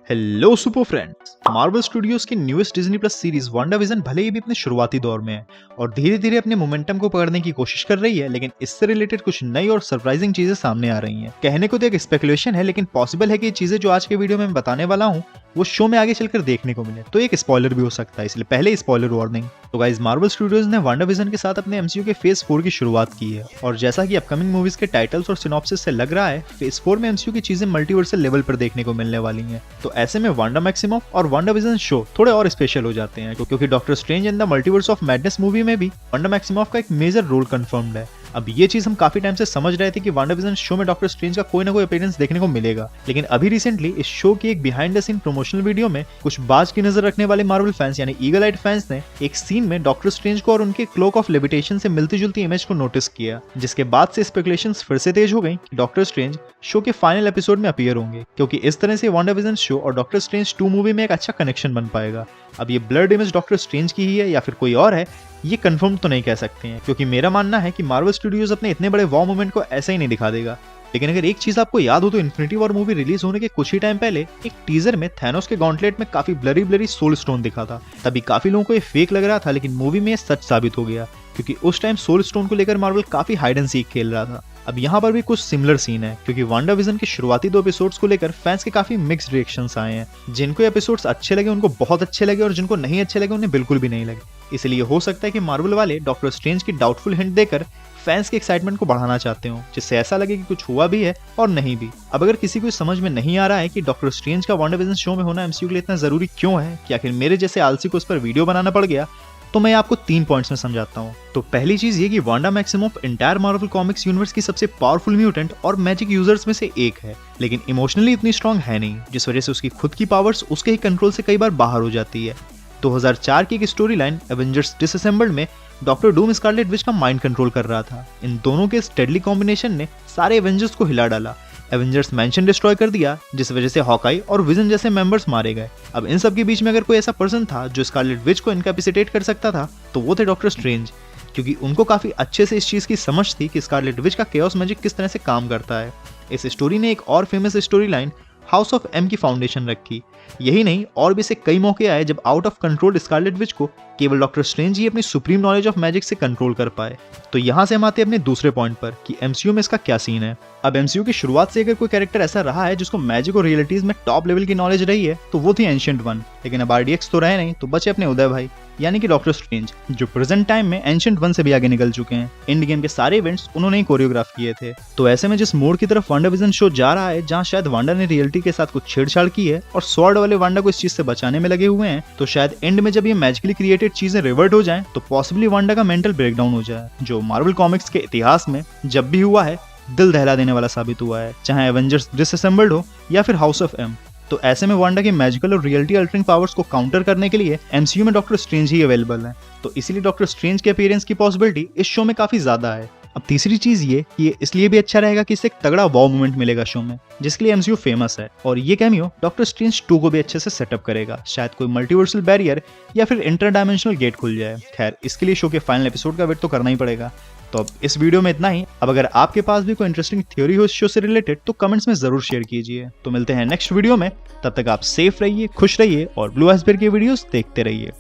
Hello super friends. Marvel Studios की newest Disney plus series WandaVision भले ही भी अपने शुरुआती दौर में है और धीरे धीरे अपने मोमेंटम को पकड़ने की कोशिश कर रही है, लेकिन इससे रिलेटेड कुछ नई और सरप्राइजिंग चीजें सामने आ रही हैं। कहने को तो एक स्पेकुलेशन है, लेकिन पॉसिबल है कि ये चीजें जो आज के वीडियो में मैं बताने वाला हूँ वो शो में आगे चलकर देखने को मिले, तो एक स्पॉइलर भी हो सकता है, इसलिए पहले स्पॉइलर वार्निंग। तो गाइस, मार्वल स्टूडियोज ने वांडाविजन के साथ अपने एमसीयू के फेज 4 की शुरुआत की है और जैसा कि अपकमिंग मूवीज के टाइटल्स और सिनॉप्सिस से लग रहा है, फेज 4 में एमसीयू की चीजें मल्टीवर्सल लेवल पर देखने को मिलने वाली हैं। तो ऐसे में वांडा मैक्सिमॉफ और वांडाविजन शो थोड़े और स्पेशल हो जाते हैं, क्योंकि doctor strange in the multiverse of madness movie में भी वांडा मैक्सिमॉफ का एक मेजर रोल कंफर्म्ड है। अब ये चीज हम काफी टाइम से समझ रहे थे कि वांडाविजन शो में डॉक्टर स्ट्रेंज का कोई ना कोई अपीयरेंस देखने को मिलेगा, लेकिन अभी रिसेंटली इस शो की एक behind the scene promotional video में कुछ बाज की नजर रखने वाले मार्वल फैंस यानी ईगल आइड फैंस ने एक सीन में डॉक्टर स्ट्रेंज को और उनके क्लोक ऑफ लेविटेशन से मिलती जुलती इमेज को नोटिस किया, जिसके बाद से स्पेकुलेशंस फिर से तेज हो गई कि डॉक्टर स्ट्रेंज शो के फाइनल एपिसोड में अपीयर होंगे, क्योंकि इस तरह से वांडाविजन शो और डॉक्टर स्ट्रेंज 2 मूवी में एक अच्छा कनेक्शन बन पाएगा। अब ये ब्लड इमेज डॉक्टर स्ट्रेंज की ही है या फिर कोई और है, ये कंफर्म तो नहीं कह सकते हैं, क्योंकि मेरा मानना है कि मार्वल स्टूडियोज अपने इतने बड़े वॉर मोमेंट को ऐसा ही नहीं दिखा देगा। लेकिन अगर एक चीज आपको याद हो तो इन्फिनिटी वॉर मूवी रिलीज होने के कुछ ही टाइम पहले एक टीजर में थैनोस के गॉन्टलेट में काफी ब्लरी सोल स्टोन दिखा था। तभी काफी लोगों को ये फेक लग रहा था, लेकिन मूवी में सच साबित हो गया, क्योंकि उस टाइम सोल स्टोन को लेकर मार्वल काफी हाइड एंड सीक खेल रहा था। अब यहाँ पर भी कुछ सिमिलर सीन है, क्योंकि वांडाविजन के शुरुआती 2 एपिसोड्स को लेकर फैंस के काफी मिक्स्ड रिएक्शंस आए हैं। जिनको एपिसोड्स अच्छे लगे उनको बहुत अच्छे लगे और जिनको नहीं अच्छे लगे उन्हें बिल्कुल भी नहीं लगे। इसलिए हो सकता है कि मार्वल वाले डॉक्टर स्ट्रेंज की डाउटफुल हिंट देकर फैंस के एक्साइटमेंट को बढ़ाना चाहते हो, जिससे ऐसा लगे कि कुछ हुआ भी है और नहीं भी। अब अगर किसी को समझ में नहीं आ रहा है कि डॉक्टर स्ट्रेंज का वांडाविजन शो में होना एमसीयू के लिए इतना जरूरी क्यों है, कि आखिर मेरे जैसे आलसी को उस पर वीडियो बनाना पड़ गया, तो मैं आपको 3 पॉइंट्स में समझाता हूँ। तो पहली चीज ये कि Wanda Maximoff entire Marvel comics universe की सबसे पावरफुल म्यूटेंट और मैजिक यूजर्स में से एक है, लेकिन इमोशनली इतनी स्ट्रांग है नहीं, जिस वजह से उसकी खुद की पावर्स उसके ही कंट्रोल से कई बार बाहर हो जाती है। 2004 की एक स्टोरी लाइन एवेंजर्स डिसअसेंबल्ड में डॉक्टर डूम स्कारलेट विच का माइंड कंट्रोल कर रहा था। इन दोनों के डेडली कॉम्बिनेशन ने सारे एवेंजर्स को हिला डाला। एवेंजर्स मैंशन डिस्ट्रॉय कर दिया, जिस वजह से हॉकाई और विजन जैसे मेंबर्स मारे गए। अब इन सब के बीच में अगर कोई ऐसा पर्सन था जो स्कारलेट विच को इनकैपेसिटेट कर सकता था, तो वो थे डॉक्टर स्ट्रेंज, क्योंकि उनको काफी अच्छे से इस चीज की समझ थी कि स्कारलेट विच का केओस मैजिक किस तरह से काम करता है। इस स्टोरी ने एक और famous story line House of M की फाउंडेशन रखी। यही नहीं, और भी ऐसे कई मौके आए जब out of control Scarlet Witch को केवल डॉक्टर स्ट्रेंज ही अपनी सुप्रीम नॉलेज ऑफ मैजिक से कंट्रोल कर पाए। तो यहाँ से हम आते हैं अपने दूसरे पॉइंट पर कि एमसीयू में इसका क्या सीन है। अब एमसीयू की शुरुआत से अगर कोई कैरेक्टर ऐसा रहा है जिसको मैजिक और रियलिटीज में टॉप लेवल की नॉलेज रही है, तो वो थी एंशिएंट वन। लेकिन अब आरडीएक्स तो रहे नहीं, तो बचे अपने उदय भाई यानी कि डॉक्टर स्ट्रेंज, जो प्रेजेंट टाइम में एंशिएंट वन से भी आगे निकल चुके हैं। एंड गेम के सारे इवेंट्स उन्होंने ही कोरियोग्राफ किए थे। तो ऐसे में जिस मोड की तरफ वांडाविजन शो जा रहा है, जहाँ शायद वांडा ने रियलिटी के साथ कुछ छेड़छाड़ की है और स्वॉर्ड वाले वांडा को इस चीज से बचाने में लगे हुए हैं, तो शायद एंड में जब ये मैजिकली क्रिएटेड चीजें रिवर्ट हो जाएं, तो पॉसिबली वांडा का मेंटल ब्रेकडाउन हो जाए, जो मार्वल कॉमिक्स के इतिहास में जब भी हुआ है दिल दहला देने वाला साबित हुआ है, चाहे एवेंजर्स डिसअसेंबल्ड हो या फिर हाउस ऑफ एम। तो ऐसे में वांडा की मैजिकल और रियलिटी अल्टरिंग पावर्स को काउंटर करने के लिए एमसीयू में डॉक्टर स्ट्रेंज ही अवेलेबल है। तो इसीलिए डॉक्टर स्ट्रेंज के अपीयरेंस की पॉसिबिलिटी इस शो में काफी ज्यादा है। अब तीसरी चीज ये कि ये इसलिए भी अच्छा रहेगा कि इससे एक तगड़ा वॉव मोमेंट मिलेगा शो में, जिसके लिए एमसीयू फेमस है, और ये कैमियो डॉक्टर स्ट्रेंज 2 को भी अच्छे से सेटअप करेगा। शायद कोई मल्टीवर्सल बैरियर या फिर इंटर डायमेंशनल गेट खुल जाए। खैर, इसके लिए शो के फाइनल एपिसोड का वेट तो करना ही पड़ेगा। तो अब इस वीडियो में इतना ही। अब अगर आपके पास भी कोई इंटरेस्टिंग थ्योरी हो इस शो से रिलेटेड, तो कमेंट्स में जरूर शेयर कीजिए। तो मिलते हैं नेक्स्ट वीडियो में, तब तक आप सेफ रहिए, खुश रहिए और ब्लू आइसबर्ग की वीडियोस देखते रहिए।